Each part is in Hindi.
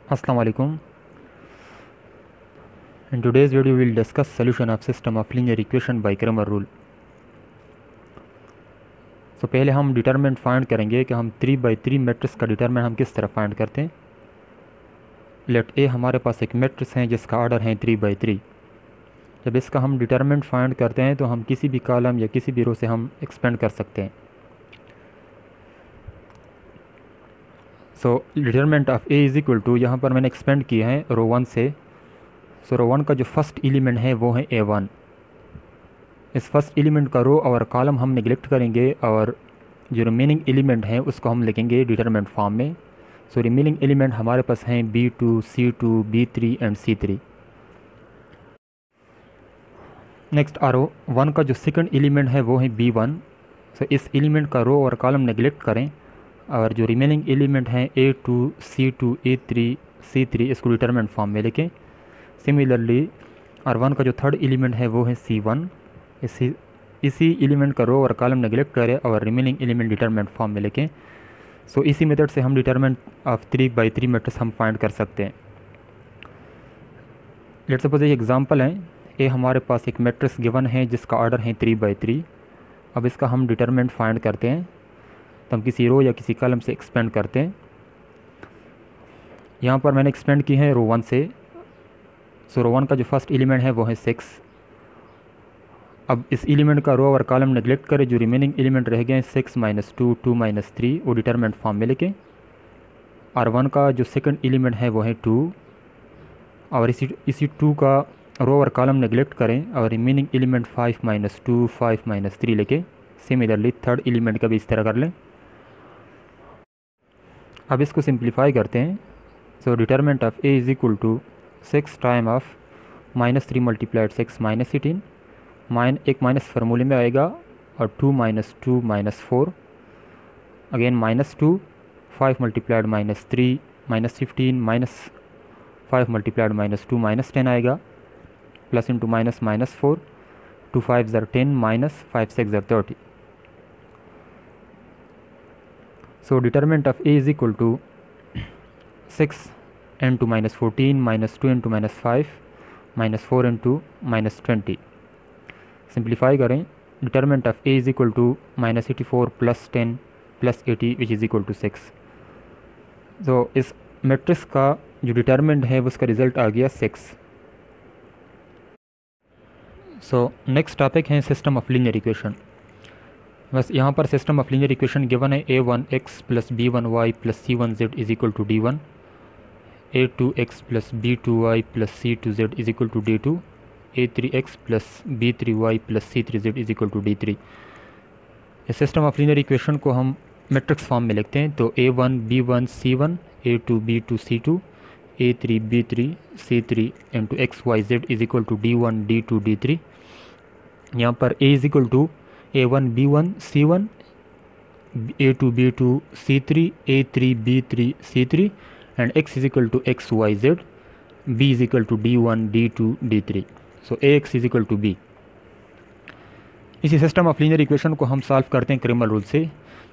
Assalamu alaikum. In today's video we will discuss solution of system of linear equation by Cramer rule. So पहले हम डिटरमिनेंट फाइंड करेंगे कि हम 3/3 मैट्रिक्स का डिटरमिनेंट हम किस तरह फाइंड करते हैं। लेट ए हमारे पास एक मैट्रिक्स है जिसका ऑर्डर है 3/3। जब इसका हम डिटरमिनेंट फाइंड करते हैं तो हम किसी भी कॉलम या किसी भी रो से हम एक्सपेंड कर सकते हैं। So determinant of A is equal to, यहाँ पर मैंने एक्सपेंड किया है रो 1 से। सो रो 1 का जो फर्स्ट एलिमेंट है वो है A1। इस फर्स्ट एलिमेंट का रो और कॉलम हम निगलेक्ट करेंगे और जो रिमेनिंग एलिमेंट हैं उसको हम लिखेंगे डिटरमिनेंट फॉर्म में। सो रिमेनिंग एलिमेंट हमारे पास हैं B2, C2, B3 and C3। Next row 1 का जो सेकंड एलिमेंट है वो है B1। सो इस एलिमेंट का रो और कॉलम निगलेक्ट करें और जो रिमेनिंग एलिमेंट हैं A2, C2, A3, C3 इसको डिटरमिनेंट फॉर्म में लिखें। सिमिलरली R1 का जो थर्ड एलिमेंट है वो है C1। इसी एलिमेंट का रो और कॉलम नेगलेक्ट करें और रिमेनिंग एलिमेंट डिटरमिनेंट फॉर्म में लिखें। सो इसी मेथड से हम डिटरमिनेंट ऑफ 3/3 मैट्रिक्स हम फाइंड कर सकते हैं। लेट्स सपोज एक एग्जांपल है, ए हमारे पास एक मैट्रिक्स गिवन है जिसका ऑर्डर है 3/3। अब इसका हम डिटरमिनेंट फाइंड करते हैं तो हम किसी रो या किसी कॉलम से एक्सपेंड करते हैं। यहाँ पर मैंने एक्सपेंड की है रो 1 से। सो रो 1 का जो फर्स्ट एलिमेंट है वो है 6। अब इस एलिमेंट का रो और कॉलम नेगलेक्ट करें, जो रिमेनिंग एलिमेंट रह गए हैं 6 - 2, 2 - 3 वो डिटरमिनेंट फॉर्म में लिखें। R1 का जो सेकंड एलिमेंट है वो है 2 और इसी 2 का रो और कॉलम नेगलेक्ट करें और रिमेनिंग एलिमेंट 5 - 2, 5 - 3 लिखें। सिमिलरली थर्ड एलिमेंट का भी इस तरह कर लें। अब इसको सिंप्लीफाई करते हैं। So determinant of A is equal to 6 time of -3 × 6 -18 एक माइनस फार्मूले में आएगा और 2 - 2 - 4 अगेन -2 5 × -3 -15 -5 × -2 -10 आएगा plus into -4 2 5 = 10 -5 6 = 30। So determinant of A is equal to 6 into -14 -2 into -5 -4 into -20। Simplify करें, determinant of A is equal to -84 + 10 + 80 which is equal to 6। तो इस मैट्रिक्स का जो डिटरमिनेंट है उसका रिज़ल्ट आ गया 6। सो नेक्स्ट टॉपिक है सिस्टम ऑफ लीनियर इक्वेशन। बस यहाँ पर system of linear equation given है A1x + B1y + C1z is equal to D1, A2x + B2y + C2z is equal to D2, A3x + B3y + C3z is equal to D3। इस सिस्टम ऑफ लीनियर इक्वेशन को हम मैट्रिक्स फॉर्म में लिखते हैं। तो A1 B1 C1, A2 B2 C2, A3 B3 C3 into XYZ is equal to D1 D2 D3। यहाँ पर A is equal to A1 B1 C1, A2 B2 C3, A3 B3 C3 and X is equal to XYZ, B is equal to D1 D2 D3। So AX is equal to B। इसी सिस्टम ऑफ लीनियर इक्वेशन को हम सॉल्व करते हैं क्रेमर रूल से।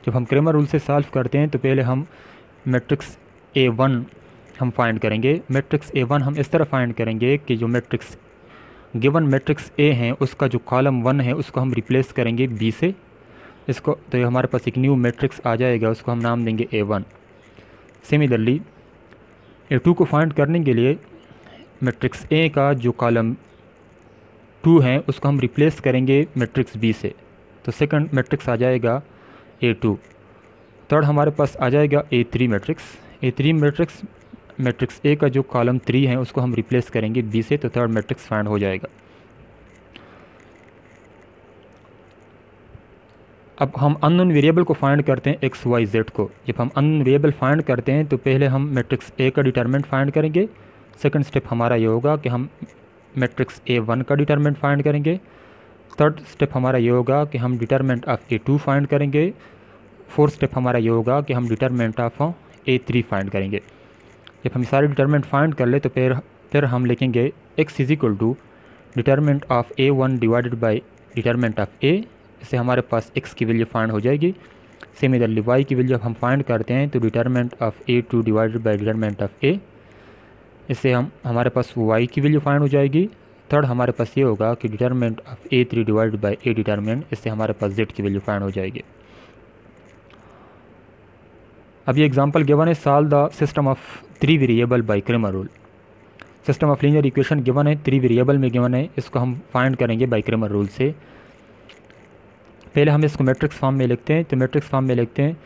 जब हम क्रेमर रूल से सॉल्व करते हैं तो पहले हम मैट्रिक्स A1 हम फाइंड करेंगे। मैट्रिक्स A1 हम इस तरह फाइंड करेंगे कि जो मैट्रिक्स गिवन मैट्रिक्स A है उसका जो कॉलम 1 है उसको हम रिप्लेस करेंगे B से। इसको तो हमारे पास एक न्यू मैट्रिक्स आ जाएगा, उसको हम नाम देंगे A1। सिमिलरली A2 को फाइंड करने के लिए मैट्रिक्स A का जो कॉलम 2 है उसको हम रिप्लेस करेंगे मैट्रिक्स B से। तो सेकंड मैट्रिक्स आ जाएगा A2। थर्ड हमारे पास आ जाएगा A3 matrix. A3 matrix A का जो कॉलम 3 है उसको हम रिप्लेस करेंगे B से, तो थर्ड मैट्रिक्स फाइंड हो जाएगा। अब हम अननोन वेरिएबल को फाइंड करते हैं x y z को। जब हम अननोन वेरिएबल फाइंड करते हैं तो पहले हम मैट्रिक्स A का डिटरमिनेंट फाइंड करेंगे। सेकंड स्टेप हमारा ये होगा कि हम मैट्रिक्स A1 का डिटरमिनेंट फाइंड करेंगे। थर्ड स्टेप हमारा ये होगा कि हम डिटरमिनेंट ऑफ A2 फाइंड करेंगे। फोर्थ स्टेप हमारा ये होगा कि हम डिटरमिनेंट ऑफ A3 फाइंड करेंगे। जब हम सारे डिटरमिनेंट फाइंड कर ले तो फिर हम लिखेंगे x is equal to determinant of A1 divided by determinant of A। इससे हमारे पास x की वैल्यू फाइंड हो जाएगी। सिमिलरली y की वैल्यू जब हम फाइंड करते हैं तो determinant of A2 divided by determinant of A। इससे हमारे पास y की वैल्यू फाइंड हो जाएगी। थर्ड हमारे पास ये होगा कि determinant of A3 divided by A determinant, इससे हमारे पास z की वैल्यू फाइंड हो जाएगी। अब ये एग्जांपल गिवन है, solve the system of 3 variable bye Cramer rule. System of linear equation given है, 3 वेरिएबल में गिवन है, इसको हम फाइंड करेंगे बाय क्रैमर रूल से। पहले हम इसको मैट्रिक्स फॉर्म में लिखते हैं, तो मैट्रिक्स फॉर्म में लिखते हैं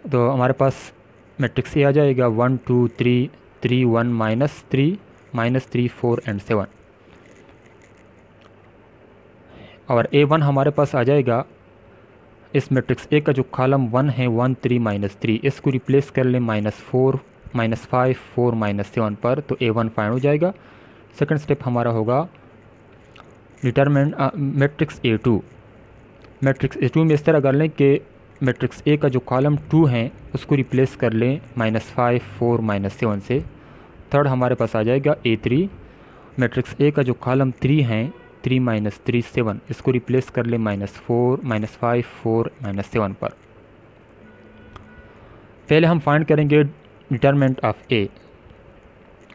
तो हमारे पास मैट्रिक्स ये आ जाएगा 1 2 3 3 1 -3 -3 4 एंड 7। और A1 हमारे पास आ जाएगा इस मैट्रिक्स ए का जो कॉलम 1 है 1 3 -3, इसको रिप्लेस कर लें -4 -5 4 -7 पर, तो A1 फाइंड हो जाएगा। सेकंड स्टेप हमारा होगा determinant matrix A2। Matrix A2 में इस तरह कर लें कि मैट्रिक्स ए का जो कॉलम 2 है उसको रिप्लेस कर लें -5 4 -7 से। थर्ड हमारे पास आ जाएगा A3। मैट्रिक्स ए का जो कॉलम 3 है 3 -3 7, इसको रिप्लेस कर ले -4 -5 4 -7 पर। पहले हम फाइंड करेंगे डिटरमिनेंट ऑफ ए,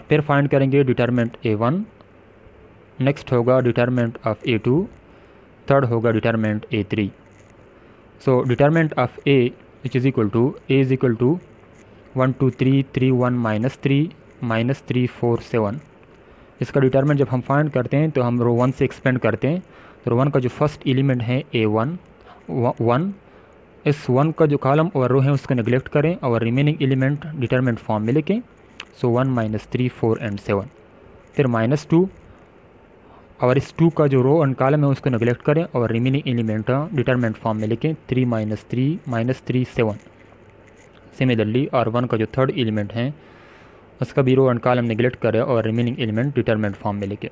फिर फाइंड करेंगे डिटरमिनेंट A1, नेक्स्ट होगा डिटरमिनेंट ऑफ A2, थर्ड होगा determinant A3। So determinant of A which is equal to A is equal to 1 2 3 3 1 -3 -3 4 7। इसका डिटरमिनेंट जब हम फाइंड करते हैं तो हम रो 1 से एक्सपेंड करते हैं, तो रो 1 का जो फर्स्ट एलिमेंट है A1 1, इस 1 का जो कॉलम और रो है उसको नेग्लेक्ट करें और रिमेनिंग एलिमेंट डिटरमिनेंट फॉर्म में लिखें। सो 1 -3 4 एंड 7, फिर -2 और इस 2 का जो रो एंड कॉलम है उसको नेग्लेक्ट करें और रिमेनिंग एलिमेंट डिटरमिनेंट फॉर्म में लिखें 3 -3 7। सिमिलरली और 1 का जो थर्ड एलिमेंट है उसका भी रो एंड कॉलम नेग्लेक्ट करें और रिमेनिंग एलिमेंट डिटरमिनेंट फॉर्म में लिखे।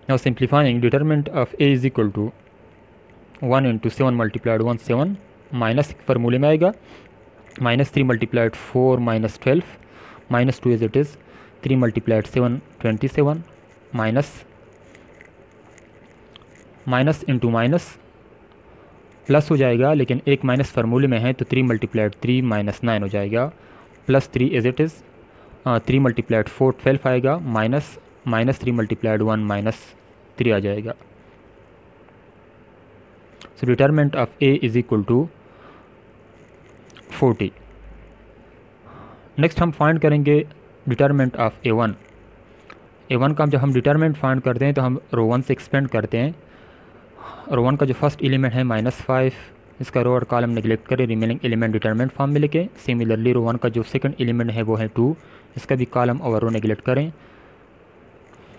Now simplifying determinant of A is equal to 1 × 7 × 1 7 minus फार्मूले में आएगा -3 × 4 -12 -2 as it is 3 × 7 27 minus into minus plus हो जाएगा, लेकिन एक माइनस फार्मूले में है तो 3 × 3 -9 हो जाएगा, +3 एज इट इज़ 3 × 4 12 आएगा, -3 × 1 -3 आ जाएगा। So determinant of A is equal to 40। Next हम फाइंड करेंगे डिटरमिनेंट ऑफ A1। A1 का जब हम डिटरमिनेंट फाइंड करते हैं तो हम रो 1 से एक्सपेंड करते हैं। रो 1 का जो फर्स्ट एलिमेंट है -5, इसका रो और कॉलम नेग्लेक्ट करें, रिमेनिंग एलिमेंट डिटरमिनेंट फॉर्म में लिखें। सिमिलरली रो 1 का जो सेकंड एलिमेंट है वो है 2, इसका भी कॉलम और रो नेग्लेक्ट करें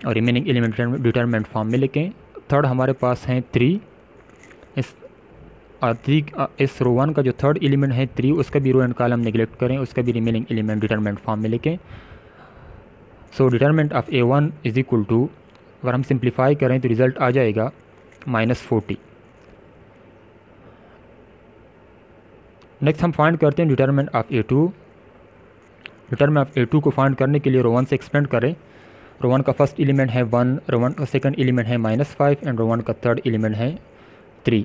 और रिमेनिंग एलिमेंट डिटरमिनेंट फॉर्म में लिखें। थर्ड हमारे पास है 3, इस रो 1 का जो थर्ड एलिमेंट है 3, उसका भी रो एंड कॉलम नेग्लेक्ट करें, उसका भी रिमेनिंग एलिमेंट डिटरमिनेंट फॉर्म में लिखें। So determinant of A1 is equal to, अगर हम सिंप्लीफाई करें तो रिज़ल्ट आ जाएगा -40। नेक्स्ट हम फाइंड करते हैं determinant of A2। Determinant of A2 को फाइंड करने के लिए रो 1 से एक्सपेंड करें। रो 1 का फर्स्ट एलिमेंट है 1, रो 1 का सेकंड एलिमेंट है -5 एंड रो 1 का थर्ड एलिमेंट है 3।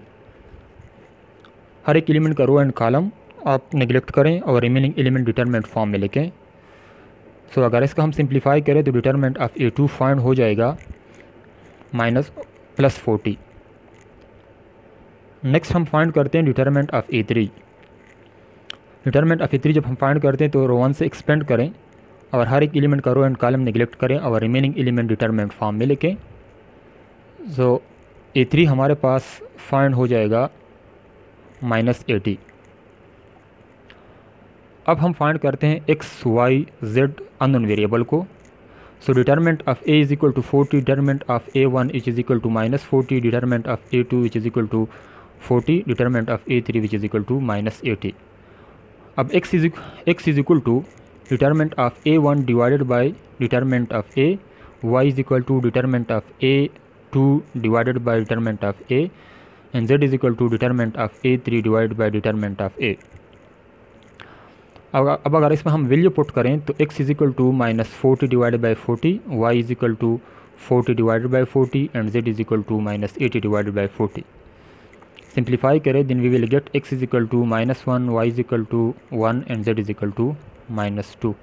हर एक एलिमेंट का रो एंड कॉलम आप नेग्लेक्ट करें और रिमेनिंग एलिमेंट डिटरमिनेंट फॉर्म में लिखें। सो अगर इसका हम सिंप्लीफाई करें तो डिटरमिनेंट ऑफ A2 फाइंड हो जाएगा +40। नेक्स्ट हम फाइंड करते हैं determinant of A3। Determinant of A3 जब हम फाइंड करते हैं तो रो 1 से एक्सपेंड करें और हर एक एलिमेंट का रो एंड कॉलम नेग्लेक्ट करें और रिमेनिंग एलिमेंट डिटरमिनेंट फॉर्म में लिखें। सो A3 हमारे पास फाइंड हो जाएगा -80। अब हम फाइंड करते हैं x y z unknown variable को। So determinant of a is equal to 40, determinant of A1 is equal to -40, determinant of A2 which is equal to 40, determinant of A3 which is equal to -80। अब x is equal to determinant of A1 divided by determinant of A, y is equal to determinant of A2 divided by determinant of A, and z is equal to determinant of A3 divided by determinant of A। अब अगर इसमें हम वैल्यू पुट करें तो x is equal to -40 divided by 40, y is equal to 40 divided by 40 and z is equal to -80 divided by 40। Simplify करें then we will get x is equal to -1, y is equal to 1 and z is equal to -2।